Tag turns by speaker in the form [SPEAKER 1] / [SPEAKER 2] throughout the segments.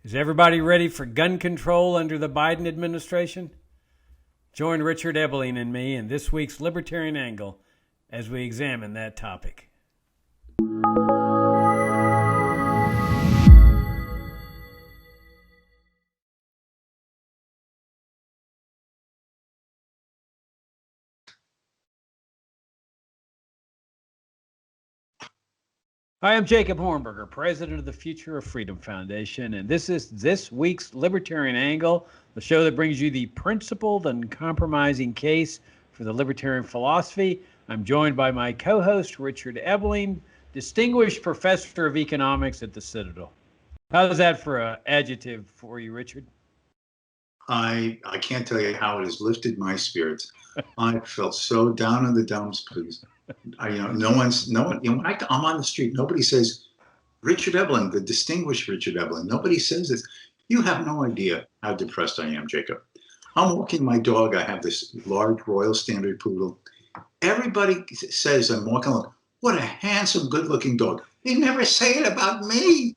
[SPEAKER 1] Is everybody ready for gun control under the Biden administration? Join Richard Ebeling and me in this week's Libertarian Angle as we examine that topic. Hi, I'm Jacob Hornberger, president of the Future of Freedom Foundation, and this is this week's Libertarian Angle, the show that brings you the principled and compromising case for the libertarian philosophy. I'm joined by my co-host, Richard Ebeling, distinguished professor of economics at the Citadel. How's that for an adjective for you, Richard?
[SPEAKER 2] I can't tell you how it has lifted my spirits. I felt so down in the dumps because no one, when I'm on the street, nobody says, Richard Ebeling, the distinguished Richard Ebeling. Nobody says this. You have no idea how depressed I am, Jacob. I'm walking my dog. I have this large Royal Standard Poodle. Everybody says I'm walking along, what a handsome, good-looking dog. They never say it about me.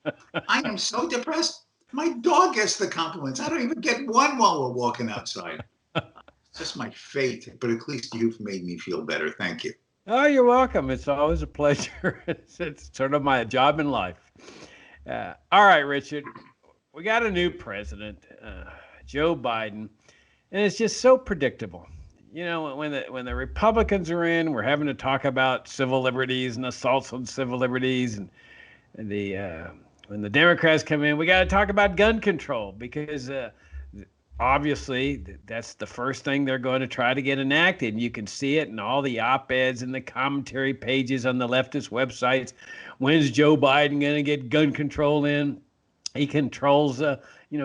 [SPEAKER 2] I am so depressed. My dog gets the compliments. I don't even get one while we're walking outside. It's just my fate, but at least you've made me feel better. Thank you.
[SPEAKER 1] Oh, you're welcome. It's always a pleasure. It's sort of my job in life. All right, Richard, we got a new president, Joe Biden, and it's just so predictable. You know, when the Republicans are in, we're having to talk about civil liberties and assaults on civil liberties, and when the Democrats come in, we got to talk about gun control because obviously that's the first thing they're going to try to get enacted. And you can see it in all the op-eds and the commentary pages on the leftist websites. When's Joe Biden going to get gun control in? He controls,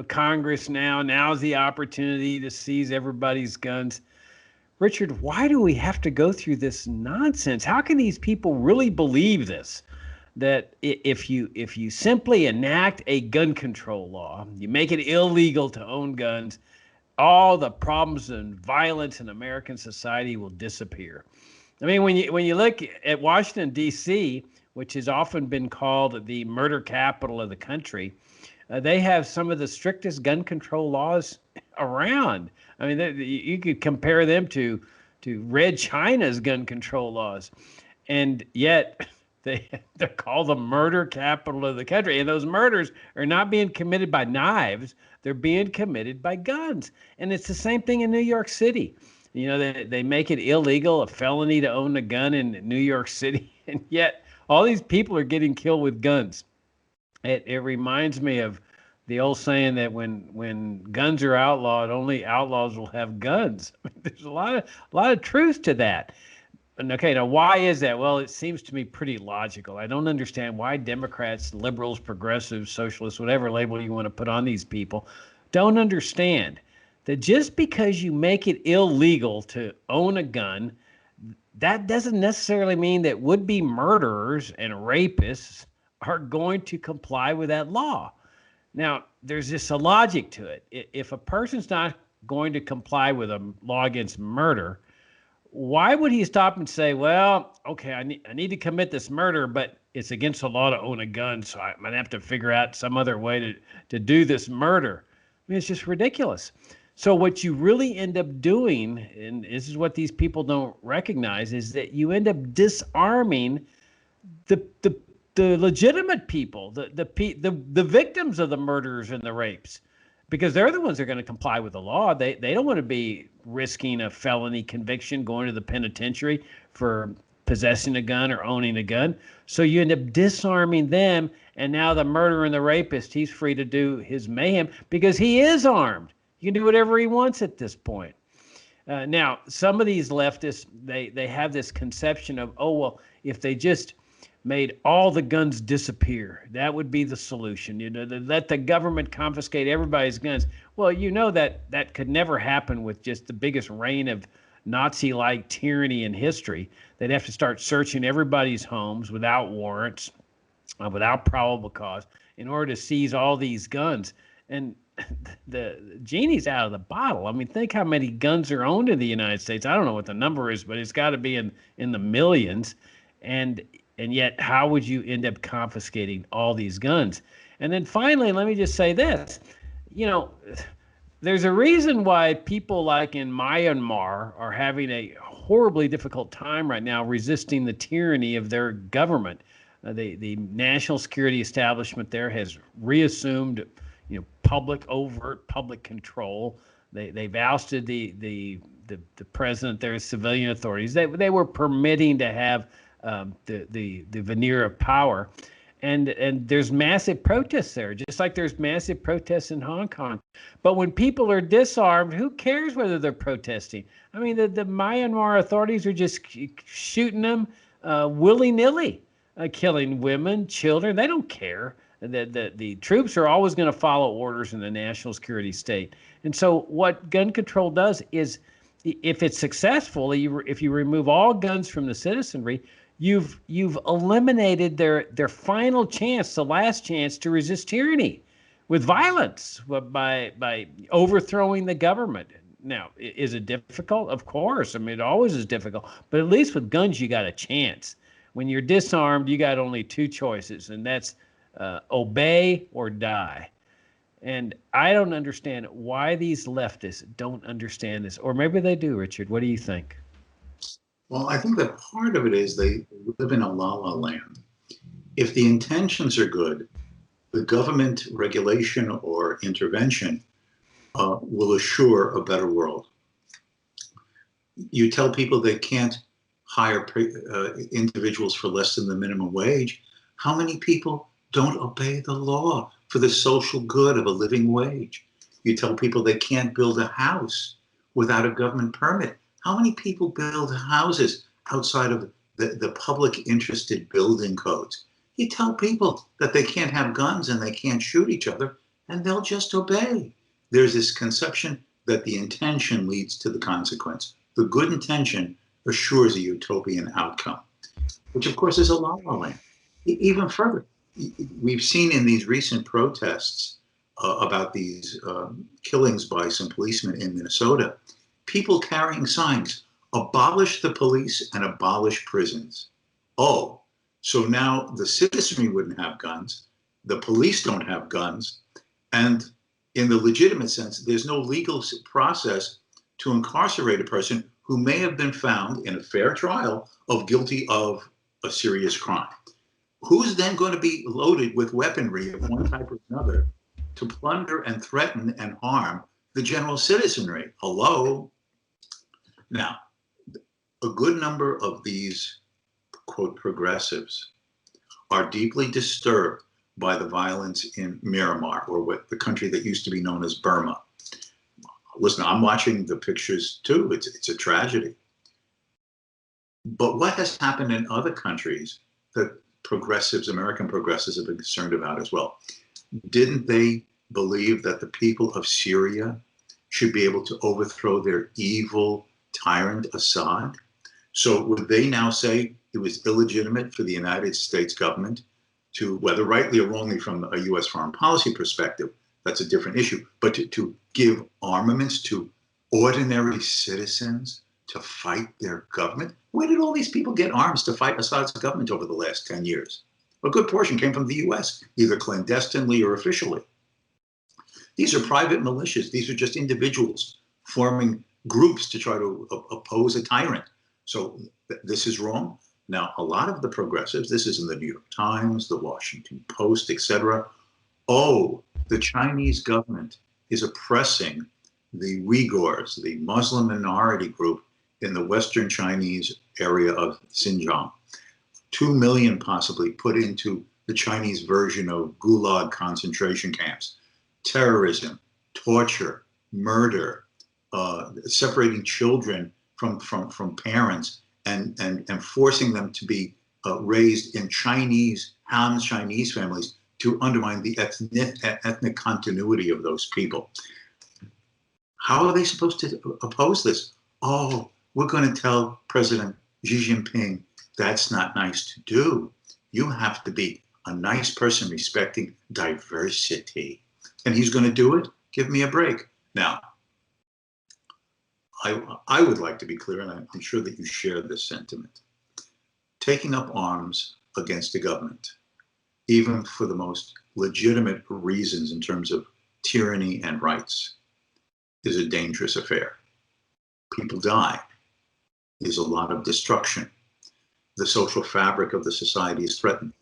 [SPEAKER 1] Congress now. Now's the opportunity to seize everybody's guns. Richard, why do we have to go through this nonsense? How can these people really believe this? That if you simply enact a gun control law, you make it illegal to own guns, all the problems and violence in American society will disappear. I mean, when you look at Washington, D.C., which has often been called the murder capital of the country, they have some of the strictest gun control laws around. I mean, you could compare them to Red China's gun control laws, and yet they're called the murder capital of the country. And those murders are not being committed by knives. They're being committed by guns. And it's the same thing in New York City. You know, they make it illegal, a felony to own a gun in New York City. And yet all these people are getting killed with guns. It reminds me of the old saying that when guns are outlawed, only outlaws will have guns. There's a lot of truth to that. Okay, now why is that? Well, it seems to me pretty logical. I don't understand why Democrats, liberals, progressives, socialists, whatever label you want to put on these people, don't understand that just because you make it illegal to own a gun, that doesn't necessarily mean that would-be murderers and rapists are going to comply with that law. Now, there's just a logic to it. If a person's not going to comply with a law against murder, why would he stop and say, well, okay, I need to commit this murder, but it's against the law to own a gun, so I'm going to have to figure out some other way to do this murder? I mean, it's just ridiculous. So what you really end up doing, and this is what these people don't recognize, is that you end up disarming the legitimate people, the victims of the murders and the rapes, because they're the ones that are going to comply with the law. They don't want to be risking a felony conviction, going to the penitentiary for possessing a gun or owning a gun. So you end up disarming them, and now the murderer and the rapist, he's free to do his mayhem because he is armed. He can do whatever he wants at this point. Now, some of these leftists, they have this conception of, oh, well, if they just made all the guns disappear, that would be the solution. Let the government confiscate everybody's guns. Well, that could never happen with just the biggest reign of Nazi-like tyranny in history. They'd have to start searching everybody's homes without warrants, without probable cause, in order to seize all these guns. And the genie's out of the bottle. I mean, think how many guns are owned in the United States. I don't know what the number is, but it's got to be in the millions. And yet, how would you end up confiscating all these guns? And then finally, let me just say this, you know, there's a reason why people like in Myanmar are having a horribly difficult time right now resisting the tyranny of their government. The national security establishment there has reassumed, public overt public control. They've ousted the president. There's civilian authorities. They were permitting to have the veneer of power, and there's massive protests there, just like there's massive protests in Hong Kong. But when people are disarmed, who cares whether they're protesting? I mean, the Myanmar authorities are just shooting them willy-nilly, killing women, children. They don't care. The troops are always going to follow orders in the national security state. And so what gun control does is, if it's successful, if you remove all guns from the citizenry, you've eliminated their final chance, the last chance to resist tyranny with violence, by overthrowing the government. Now, is it difficult? Of course. I mean, it always is difficult. But at least with guns, you got a chance. When you're disarmed, you got only two choices, and that's obey or die. And I don't understand why these leftists don't understand this. Or maybe they do, Richard. What do you think?
[SPEAKER 2] Well, I think that part of it is they live in a la-la land. If the intentions are good, the government regulation or intervention will assure a better world. You tell people they can't hire individuals for less than the minimum wage. How many people don't obey the law for the social good of a living wage? You tell people they can't build a house without a government permit. How many people build houses outside of the public interested building codes? You tell people that they can't have guns and they can't shoot each other, and they'll just obey. There's this conception that the intention leads to the consequence. The good intention assures a utopian outcome, which of course is a la-la land. Even further, we've seen in these recent protests about these killings by some policemen in Minnesota, people carrying signs, abolish the police and abolish prisons. Oh, so now the citizenry wouldn't have guns, the police don't have guns, and in the legitimate sense, there's no legal process to incarcerate a person who may have been found in a fair trial of guilty of a serious crime. Who's then going to be loaded with weaponry of one type or another to plunder and threaten and harm the general citizenry? Hello? Now, a good number of these, quote, progressives are deeply disturbed by the violence in Myanmar, or what the country that used to be known as Burma. Listen, I'm watching the pictures too. It's a tragedy. But what has happened in other countries that progressives, American progressives, have been concerned about as well? Didn't they believe that the people of Syria should be able to overthrow their evil tyrant Assad? So would they now say it was illegitimate for the United States government to, whether rightly or wrongly from a U.S. foreign policy perspective, that's a different issue, but to give armaments to ordinary citizens to fight their government? Where did all these people get arms to fight Assad's government over the last 10 years? A good portion came from the U.S., either clandestinely or officially. These are private militias. These are just individuals forming groups to try to oppose a tyrant. So this is wrong. Now, a lot of the progressives, this is in the New York Times, the Washington Post, etc. Oh, the Chinese government is oppressing the Uyghurs, the Muslim minority group in the Western Chinese area of Xinjiang. 2 million possibly put into the Chinese version of Gulag concentration camps. Terrorism, torture, murder, separating children from parents and forcing them to be raised in Chinese, Han Chinese families to undermine the ethnic continuity of those people. How are they supposed to oppose this? Oh, we're going to tell President Xi Jinping that's not nice to do. You have to be a nice person respecting diversity. And he's going to do it? Give me a break. Now, I would like to be clear, and I'm sure that you share this sentiment. Taking up arms against the government, even for the most legitimate reasons in terms of tyranny and rights is a dangerous affair. People die. There's a lot of destruction. The social fabric of the society is threatened.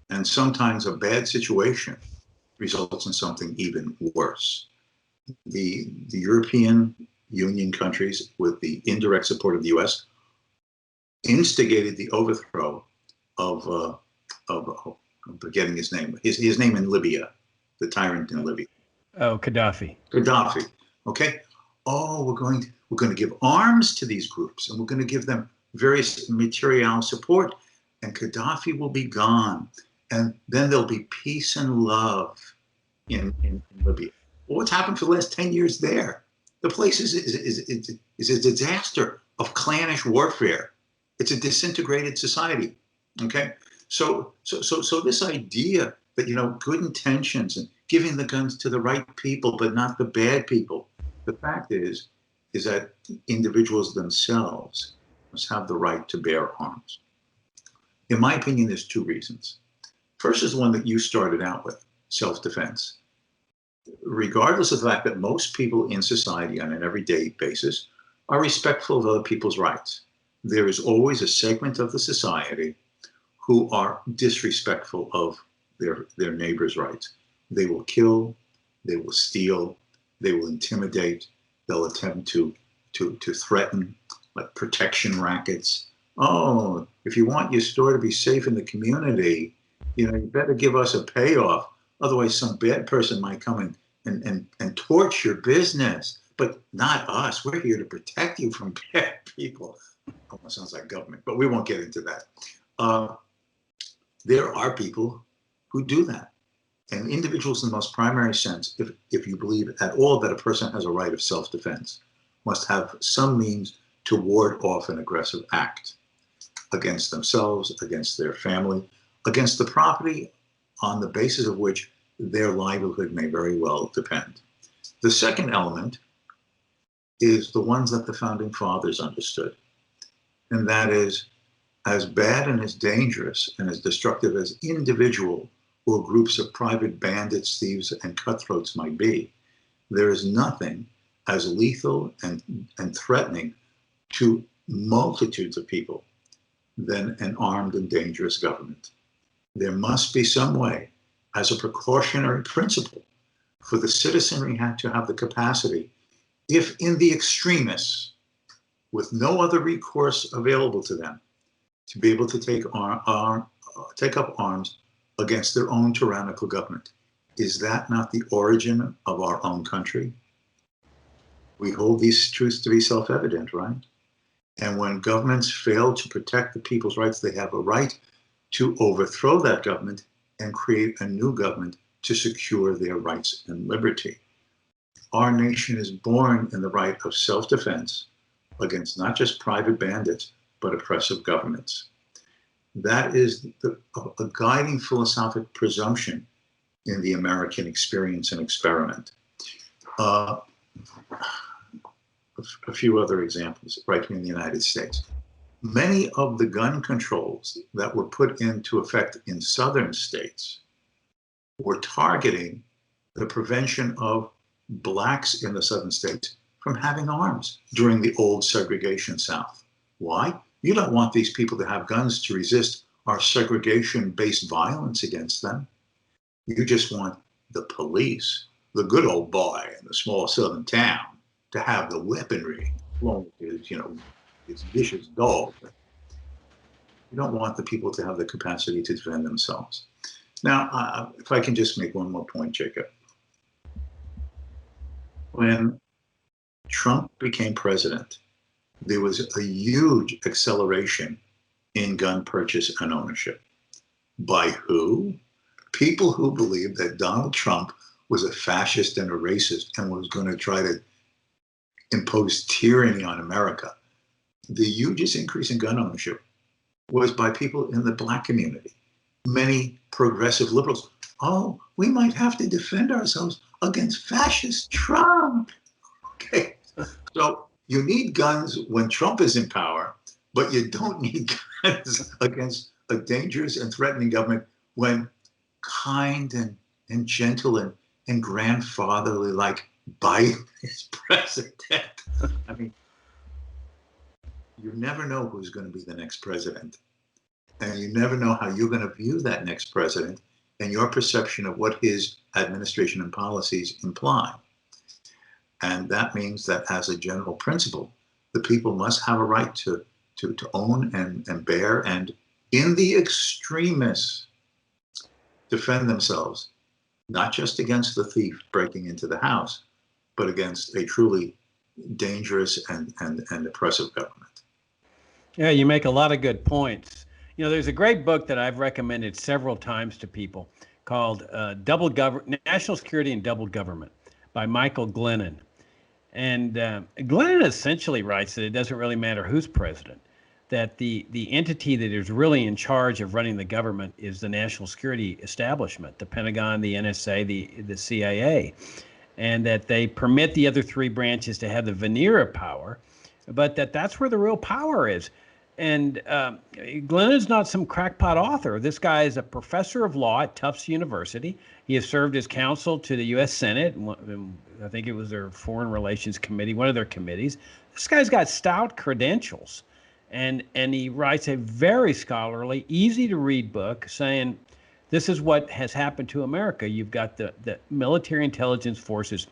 [SPEAKER 2] And sometimes a bad situation results in something even worse. The European Union countries, with the indirect support of the US, instigated the overthrow of I'm forgetting his name. His name in Libya, the tyrant in Libya.
[SPEAKER 1] Oh, Gaddafi.
[SPEAKER 2] Gaddafi. Okay. Oh, we're going to give arms to these groups, and we're going to give them various material support, and Gaddafi will be gone, and then there'll be peace and love in Libya. Well, what's happened for the last 10 years there? The place is a disaster of clannish warfare. It's a disintegrated society. Okay. So this idea that, good intentions and giving the guns to the right people, but not the bad people. The fact is that individuals themselves must have the right to bear arms. In my opinion, there's two reasons. First is the one that you started out with, self-defense. Regardless of the fact that most people in society on an everyday basis are respectful of other people's rights, there is always a segment of the society who are disrespectful of their neighbor's rights. They will kill, they will steal, they will intimidate, they'll attempt to threaten, like protection rackets. Oh, if you want your store to be safe in the community, you better give us a payoff. Otherwise, some bad person might come and torch your business, but not us. We're here to protect you from bad people. Almost sounds like government, but we won't get into that. There are people who do that. And individuals in the most primary sense, if you believe at all that a person has a right of self-defense, must have some means to ward off an aggressive act against themselves, against their family, against the property on the basis of which their livelihood may very well depend. The second element is the ones that the founding fathers understood, and that is, as bad and as dangerous and as destructive as individual or groups of private bandits, thieves, and cutthroats might be, there is nothing as lethal and threatening to multitudes of people than an armed and dangerous government. There must be some way, as a precautionary principle, for the citizenry to have the capacity, if in the extremists, with no other recourse available to them, to be able to take up arms against their own tyrannical government. Is that not the origin of our own country? We hold these truths to be self-evident, right? And when governments fail to protect the people's rights, they have a right to overthrow that government and create a new government to secure their rights and liberty. Our nation is born in the right of self-defense against not just private bandits, but oppressive governments. That is a guiding philosophic presumption in the American experience and experiment. A few other examples right here in the United States. Many of the gun controls that were put into effect in southern states were targeting the prevention of blacks in the southern states from having arms during the old segregation South. Why? You don't want these people to have guns to resist our segregation-based violence against them. You just want the police, the good old boy in the small southern town, to have the weaponry, along with his vicious dog. You don't want the people to have the capacity to defend themselves. Now, if I can just make one more point, Jacob. When Trump became president, there was a huge acceleration in gun purchase and ownership. By who? People who believed that Donald Trump was a fascist and a racist and was going to try to impose tyranny on America. The hugest increase in gun ownership was by people in the black community. Many progressive liberals, oh, we might have to defend ourselves against fascist Trump. Okay, so you need guns when Trump is in power, but you don't need guns against a dangerous and threatening government when kind and and gentle and grandfatherly like Biden is president. I mean, you never know who's going to be the next president. And you never know how you're going to view that next president and your perception of what his administration and policies imply. And that means that as a general principle, the people must have a right to own and bear, and in the extremists, defend themselves, not just against the thief breaking into the house, but against a truly dangerous and oppressive government.
[SPEAKER 1] Yeah, you make a lot of good points. There's a great book that I've recommended several times to people called National Security and Double Government by Michael Glennon. And Glennon essentially writes that it doesn't really matter who's president, that the entity that is really in charge of running the government is the national security establishment, the Pentagon, the NSA, the CIA, and that they permit the other three branches to have the veneer of power, but that's where the real power is. And Glennon's not some crackpot author. This guy is a professor of law at Tufts University. He has served as counsel to the U.S. Senate. I think it was their Foreign Relations Committee, one of their committees. This guy's got stout credentials, and he writes a very scholarly, easy-to-read book saying this is what has happened to America. You've got the military intelligence forces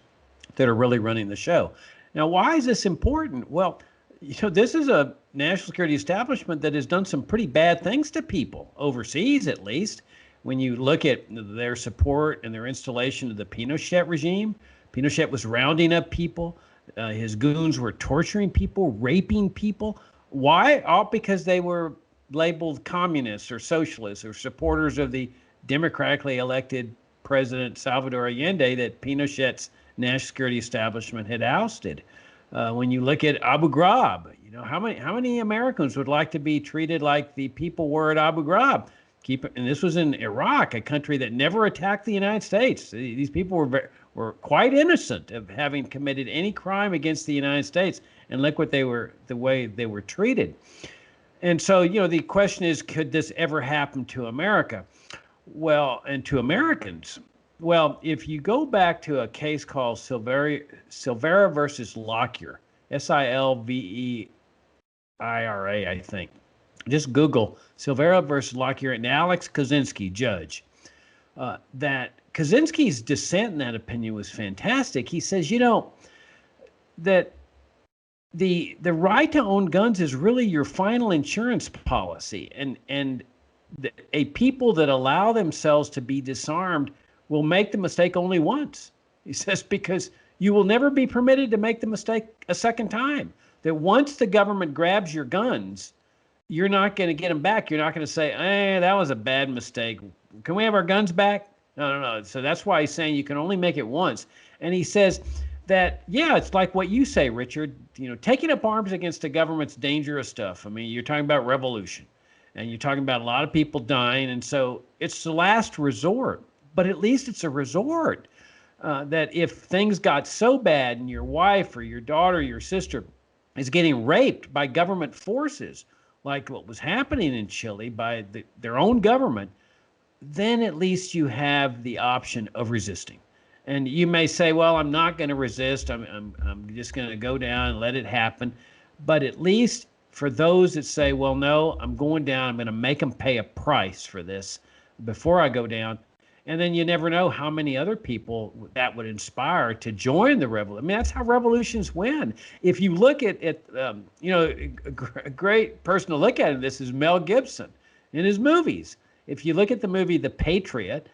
[SPEAKER 1] that are really running the show. Now, why is this important? Well, this is a national security establishment that has done some pretty bad things to people, overseas at least. When you look at their support and their installation of the Pinochet regime, Pinochet was rounding up people. His goons were torturing people, raping people. Why? All because they were labeled communists or socialists or supporters of the democratically elected President Salvador Allende that Pinochet's national security establishment had ousted. When you look at Abu Ghraib, how many Americans would like to be treated like the people were at Abu Ghraib? And this was in Iraq, a country that never attacked the United States. These people were quite innocent of having committed any crime against the United States, and look what the way they were treated. And so, the question is, could this ever happen to America? Well, and to Americans? Well, if you go back to a case called Silvera versus Lockyer, Silveira, I think. Just Google Silvera versus Lockyer and Alex Kozinski, judge. That Kozinski's dissent in that opinion was fantastic. He says, that the right to own guns is really your final insurance policy, and a people that allow themselves to be disarmed will make the mistake only once. He says, because you will never be permitted to make the mistake a second time. That once the government grabs your guns, you're not going to get them back. You're not going to say, that was a bad mistake. Can we have our guns back? No. So that's why he's saying you can only make it once. And he says that, it's like what you say, Richard, taking up arms against the government's dangerous stuff. I mean, you're talking about revolution, and you're talking about a lot of people dying. And so it's the last resort, but at least it's a resort. That if things got so bad and your wife or your daughter, your sister is getting raped by government forces, like what was happening in Chile by their own government, then at least you have the option of resisting. And you may say, well, I'm not going to resist. I'm just going to go down and let it happen. But at least for those that say, well, no, I'm going down, I'm going to make them pay a price for this before I go down. And then you never know how many other people that would inspire to join the revolution. I mean, that's how revolutions win. If you look at a great person to look at this is Mel Gibson in his movies. If you look at the movie The Patriot,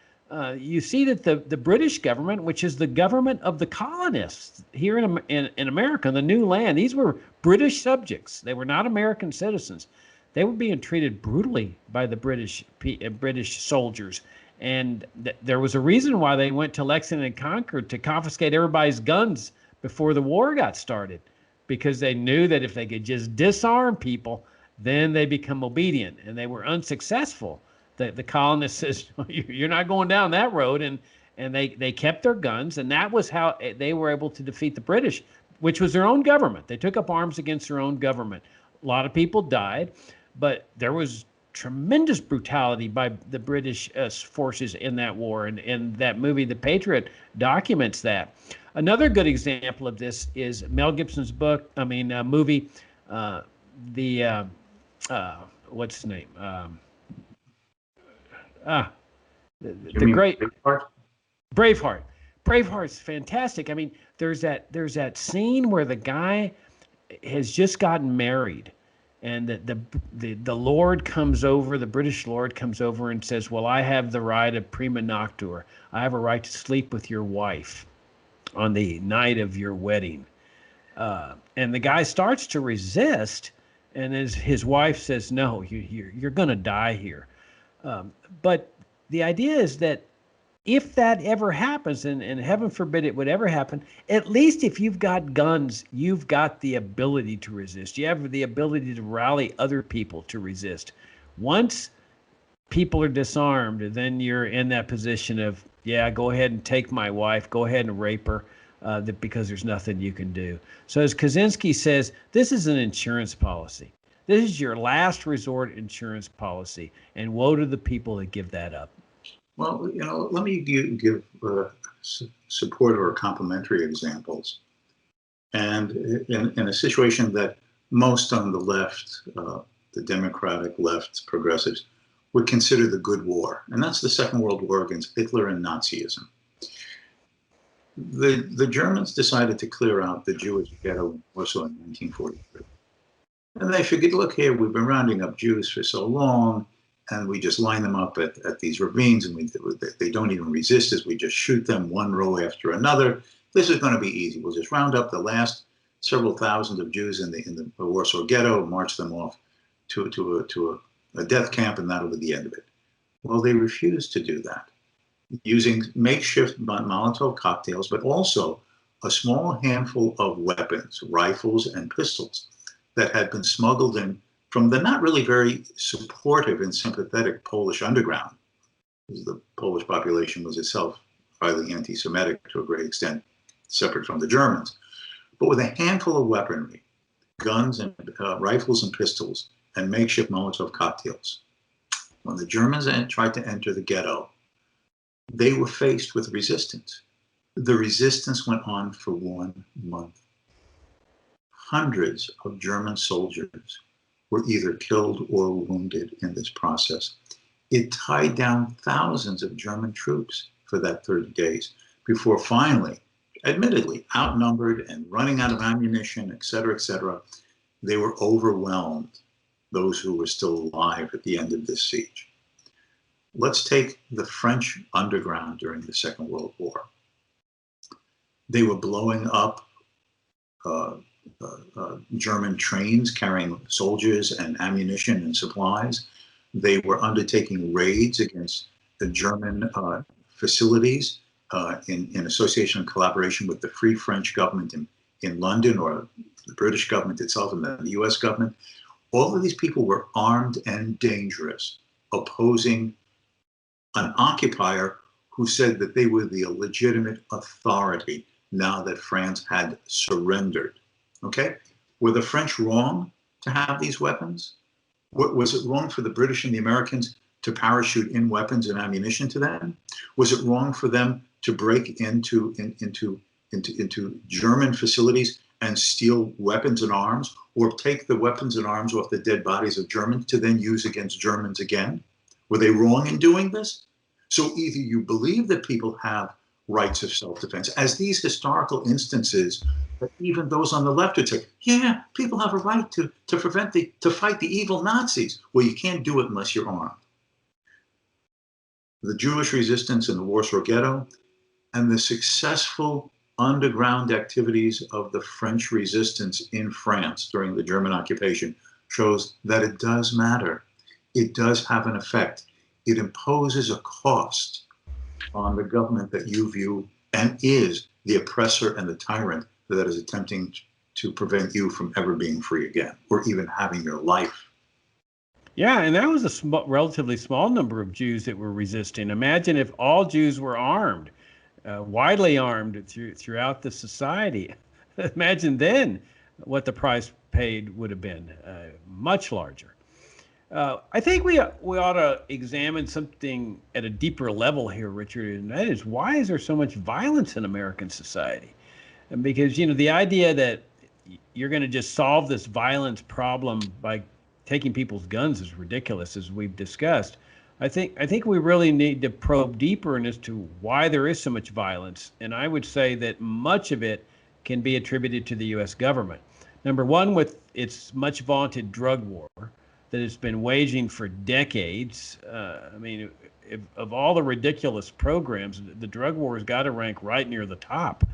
[SPEAKER 1] you see that the British government, which is the government of the colonists here in America, the new land, these were British subjects. They were not American citizens. They were being treated brutally by the British soldiers. And there was a reason why they went to Lexington and Concord to confiscate everybody's guns before the war got started, because they knew that if they could just disarm people, then they become obedient, and they were unsuccessful. The colonists says, you're not going down that road, and they kept their guns, and that was how they were able to defeat the British, which was their own government. They took up arms against their own government. A lot of people died, but there was tremendous brutality by the British forces in that war, and that movie, The Patriot, documents that. Another good example of this is Mel Gibson's movie, the what's his name? The great
[SPEAKER 2] Braveheart?
[SPEAKER 1] Braveheart. Braveheart's fantastic. I mean, there's that scene where the guy has just gotten married, and the Lord comes over, the British Lord comes over and says, "Well, I have the right of prima noctua. I have a right to sleep with your wife on the night of your wedding." And the guy starts to resist, and his wife says, "No, you're going to die here." But the idea is that if that ever happens, and heaven forbid it would ever happen, at least if you've got guns, you've got the ability to resist. You have the ability to rally other people to resist. Once people are disarmed, then you're in that position of, yeah, go ahead and take my wife, go ahead and rape her, because there's nothing you can do. So as Kaczynski says, this is an insurance policy. This is your last resort insurance policy, and woe to the people that give that up.
[SPEAKER 2] Well, let me give supportive or complementary examples. And in a situation that most on the left, the Democratic left, progressives, would consider the good war, and that's the Second World War against Hitler and Nazism. The Germans decided to clear out the Jewish ghetto in Warsaw in 1943. And they figured, look here, we've been rounding up Jews for so long, and we just line them up at these ravines, and they don't even resist us. We just shoot them one row after another. This is going to be easy. We'll just round up the last several thousand of Jews in the Warsaw ghetto, march them off to a death camp, and that'll be the end of it. Well, they refused to do that, using makeshift Molotov cocktails, but also a small handful of weapons, rifles and pistols, that had been smuggled in from the not really very supportive and sympathetic Polish underground. The Polish population was itself highly anti-Semitic to a great extent, separate from the Germans. But with a handful of weaponry, guns and rifles and pistols, and makeshift Molotov cocktails, when the Germans tried to enter the ghetto, they were faced with resistance. The resistance went on for 1 month. Hundreds of German soldiers were either killed or wounded in this process. It tied down thousands of German troops for that 30 days before finally, admittedly, outnumbered and running out of ammunition, et cetera, they were overwhelmed, those who were still alive at the end of this siege. Let's take the French underground during the Second World War. They were blowing up German trains carrying soldiers and ammunition and supplies. They were undertaking raids against the German facilities in association and collaboration with the Free French government in London, or the British government itself, and the US government. All of these people were armed and dangerous, opposing an occupier who said that they were the legitimate authority now that France had surrendered. Okay? Were the French wrong to have these weapons? Was it wrong for the British and the Americans to parachute in weapons and ammunition to them? Was it wrong for them to break into German facilities and steal weapons and arms, or take the weapons and arms off the dead bodies of Germans to then use against Germans again? Were they wrong in doing this? So either you believe that people have rights of self-defense, as these historical instances, but even those on the left would say, yeah, people have a right to fight the evil Nazis. Well, you can't do it unless you're armed. The Jewish resistance in the Warsaw Ghetto and the successful underground activities of the French resistance in France during the German occupation shows that it does matter. It does have an effect. It imposes a cost on the government that you view and is the oppressor and the tyrant that is attempting to prevent you from ever being free again, or even having your life.
[SPEAKER 1] Yeah, and that was a relatively small number of Jews that were resisting. Imagine if all Jews were armed, widely armed throughout the society. Imagine then what the price paid would have been, much larger. I think we ought to examine something at a deeper level here, Richard, and that is, why is there so much violence in American society? And because, the idea that you're going to just solve this violence problem by taking people's guns is ridiculous, as we've discussed. I think we really need to probe deeper as to why there is so much violence, and I would say that much of it can be attributed to the U.S. government. Number one, with its much vaunted drug war that it's been waging for decades. I mean, of all the ridiculous programs, the drug war has got to rank right near the top.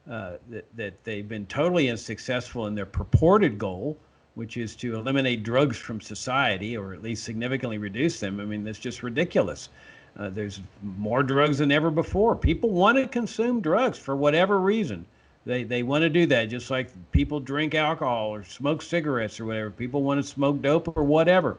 [SPEAKER 1] That they've been totally unsuccessful in their purported goal, which is to eliminate drugs from society, or at least significantly reduce them. I mean, that's just ridiculous. There's more drugs than ever before. People want to consume drugs for whatever reason. They want to do that, just like people drink alcohol or smoke cigarettes or whatever. People want to smoke dope or whatever.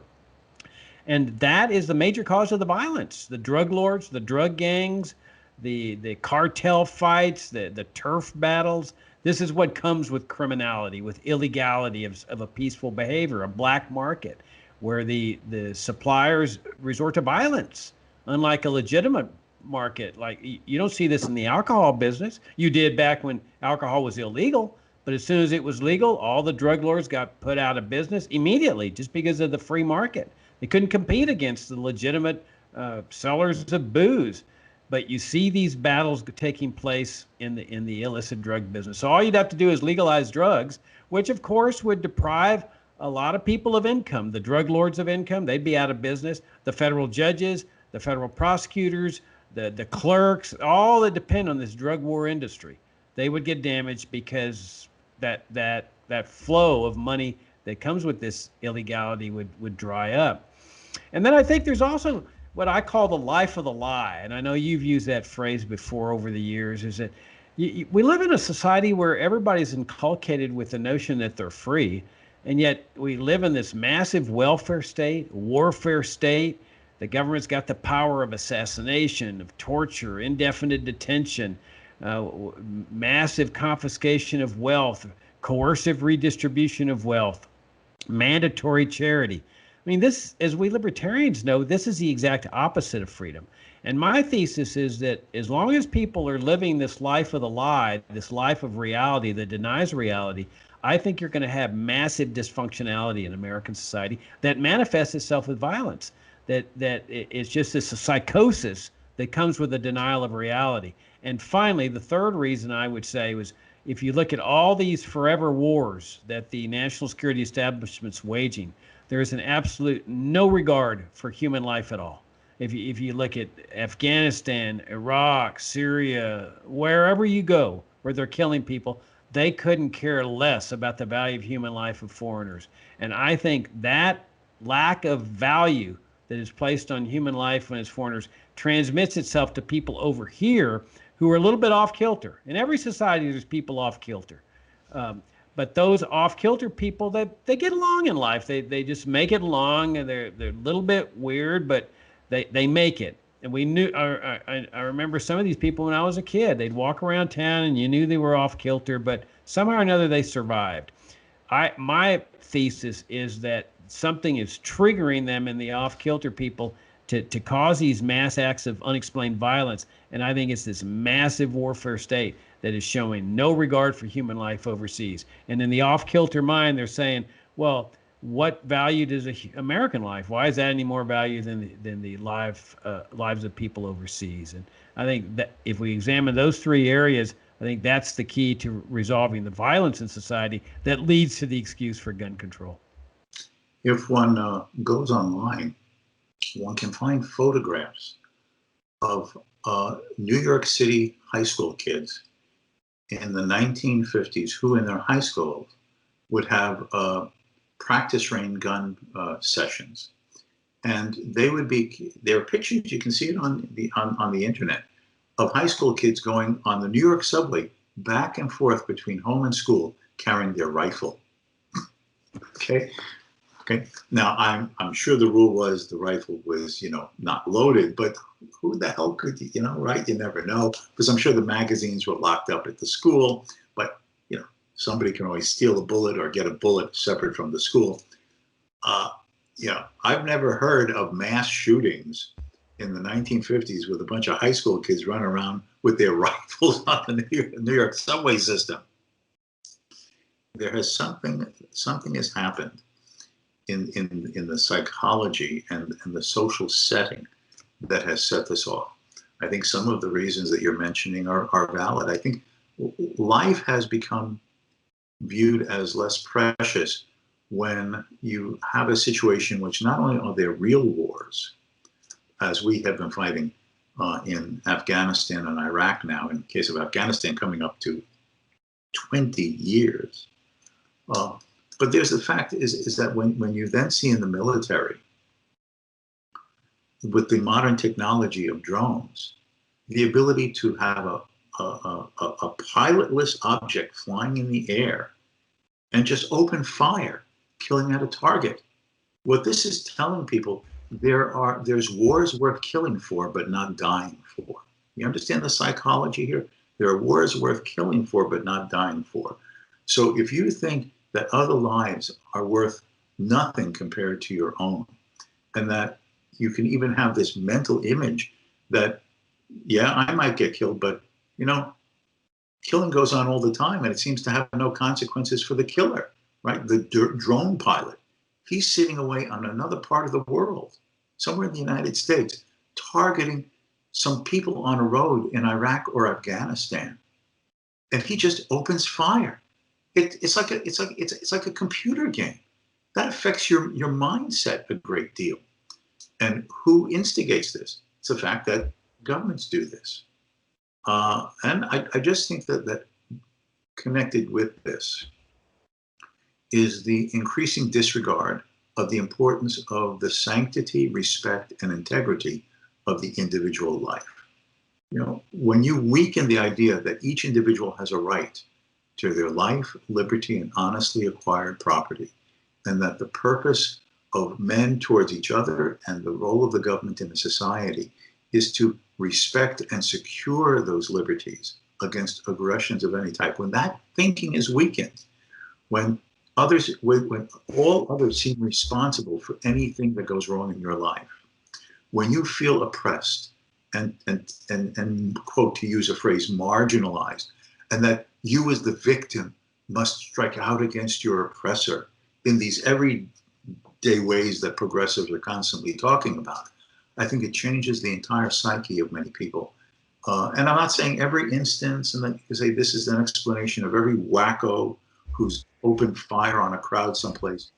[SPEAKER 1] And that is the major cause of the violence. The drug lords, the drug gangs, the cartel fights, the turf battles. This is what comes with criminality, with illegality of a peaceful behavior, a black market, where the suppliers resort to violence, unlike a legitimate market. Like, you don't see this in the alcohol business. You did back when alcohol was illegal, but as soon as it was legal, all the drug lords got put out of business immediately, just because of the free market. They couldn't compete against the legitimate sellers of booze. But you see these battles taking place in the illicit drug business. So all you'd have to do is legalize drugs, which of course would deprive a lot of people of income. The drug lords of income, they'd be out of business. The federal judges, the federal prosecutors, the clerks, all that depend on this drug war industry, they would get damaged, because that flow of money that comes with this illegality would dry up. And then I think there's also what I call the life of the lie. And I know you've used that phrase before over the years, is that we live in a society where everybody's inculcated with the notion that they're free. And yet we live in this massive welfare state, warfare state. The government's got the power of assassination, of torture, indefinite detention, massive confiscation of wealth, coercive redistribution of wealth, mandatory charity. I mean, this, as we libertarians know, this is the exact opposite of freedom. And my thesis is that as long as people are living this life of the lie, this life of reality that denies reality, I think you're going to have massive dysfunctionality in American society that manifests itself with violence. That it's just this psychosis that comes with the denial of reality. And finally, the third reason I would say was, if you look at all these forever wars that the national security establishment's waging, there is an absolute no regard for human life at all. If you look at Afghanistan, Iraq, Syria, wherever you go where they're killing people, they couldn't care less about the value of human life of foreigners. And I think that lack of value that is placed on human life when it's foreigners transmits itself to people over here who are a little bit off kilter. In every society, there's people off kilter. But those off-kilter people, they get along in life. They just make it along, and they're a little bit weird, but they make it. And we knew. I remember some of these people when I was a kid. They'd walk around town, and you knew they were off-kilter, but somehow or another they survived. My thesis is that something is triggering them in the off-kilter people to cause these mass acts of unexplained violence. And I think it's this massive warfare state that is showing no regard for human life overseas. And in the off-kilter mind, they're saying, well, what value does American life? Why is that any more value than the lives of people overseas? And I think that if we examine those three areas, I think that's the key to resolving the violence in society that leads to the excuse for gun control.
[SPEAKER 2] If one goes online, one can find photographs of New York City high school kids in the 1950s who in their high schools would have practice range gun sessions. And there are pictures, you can see it on the internet, of high school kids going on the New York subway back and forth between home and school carrying their rifle. Okay. Now I'm sure the rule was the rifle was, not loaded, but who the hell could you, right? You never know, because I'm sure the magazines were locked up at the school, but somebody can always steal a bullet or get a bullet separate from the school. I've never heard of mass shootings in the 1950s with a bunch of high school kids running around with their rifles on the New York subway system. There has something has happened in the psychology and the social setting that has set this off. I think some of the reasons that you're mentioning are valid. I think life has become viewed as less precious when you have a situation which not only are there real wars, as we have been fighting in Afghanistan and Iraq now, in the case of Afghanistan coming up to 20 years. But there's the fact is that when you then see in the military, with the modern technology of drones, the ability to have a pilotless object flying in the air and just open fire, killing at a target. What this is telling people, there's wars worth killing for, but not dying for. You understand the psychology here? There are wars worth killing for, but not dying for. So if you think that other lives are worth nothing compared to your own, and that you can even have this mental image that, yeah, I might get killed, but killing goes on all the time, and it seems to have no consequences for the killer, right? The drone pilot, he's sitting away on another part of the world, somewhere in the United States, targeting some people on a road in Iraq or Afghanistan, and he just opens fire. It's like a computer game. That affects your mindset a great deal. And who instigates this? It's the fact that governments do this. And I just think that connected with this is the increasing disregard of the importance of the sanctity, respect, and integrity of the individual life. When you weaken the idea that each individual has a right to their life, liberty, and honestly acquired property, and that the purpose of men towards each other and the role of the government in the society is to respect and secure those liberties against aggressions of any type. When that thinking is weakened, when all others seem responsible for anything that goes wrong in your life, when you feel oppressed and quote, to use a phrase, marginalized, and that you as the victim must strike out against your oppressor in these everyday ways that progressives are constantly talking about, I think it changes the entire psyche of many people. And I'm not saying every instance, and then you say this is an explanation of every wacko who's opened fire on a crowd someplace.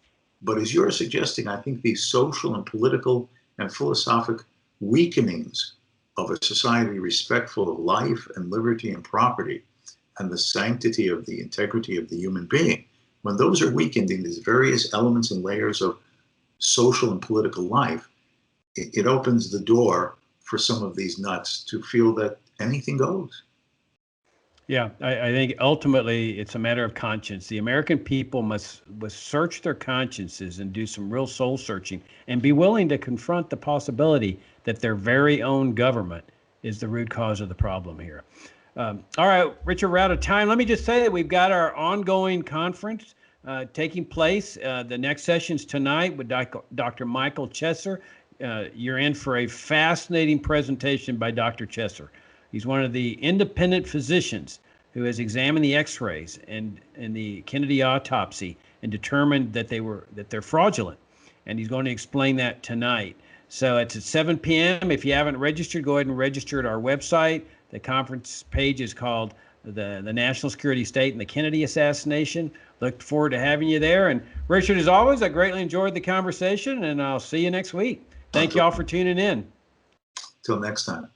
[SPEAKER 2] But as you're suggesting, I think these social and political and philosophic weakenings of a society respectful of life and liberty and property and the sanctity of the integrity of the human being, when those are weakened in these various elements and layers of social and political life, it opens the door for some of these nuts to feel that anything goes.
[SPEAKER 1] Yeah, I think ultimately it's a matter of conscience. The American people must search their consciences and do some real soul searching and be willing to confront the possibility that their very own government is the root cause of the problem here. All right, Richard, we're out of time. Let me just say that we've got our ongoing conference taking place. The next session's tonight with Dr. Michael Chesser. You're in for a fascinating presentation by Dr. Chesser. He's one of the independent physicians who has examined the X-rays and the Kennedy autopsy and determined that they're fraudulent. And he's going to explain that tonight. So it's at 7 p.m. If you haven't registered, go ahead and register at our website. The conference page is called the National Security State and the Kennedy Assassination. Look forward to having you there. And Richard, as always, I greatly enjoyed the conversation, and I'll see you next week. Thank you all for tuning in.
[SPEAKER 2] Till next time.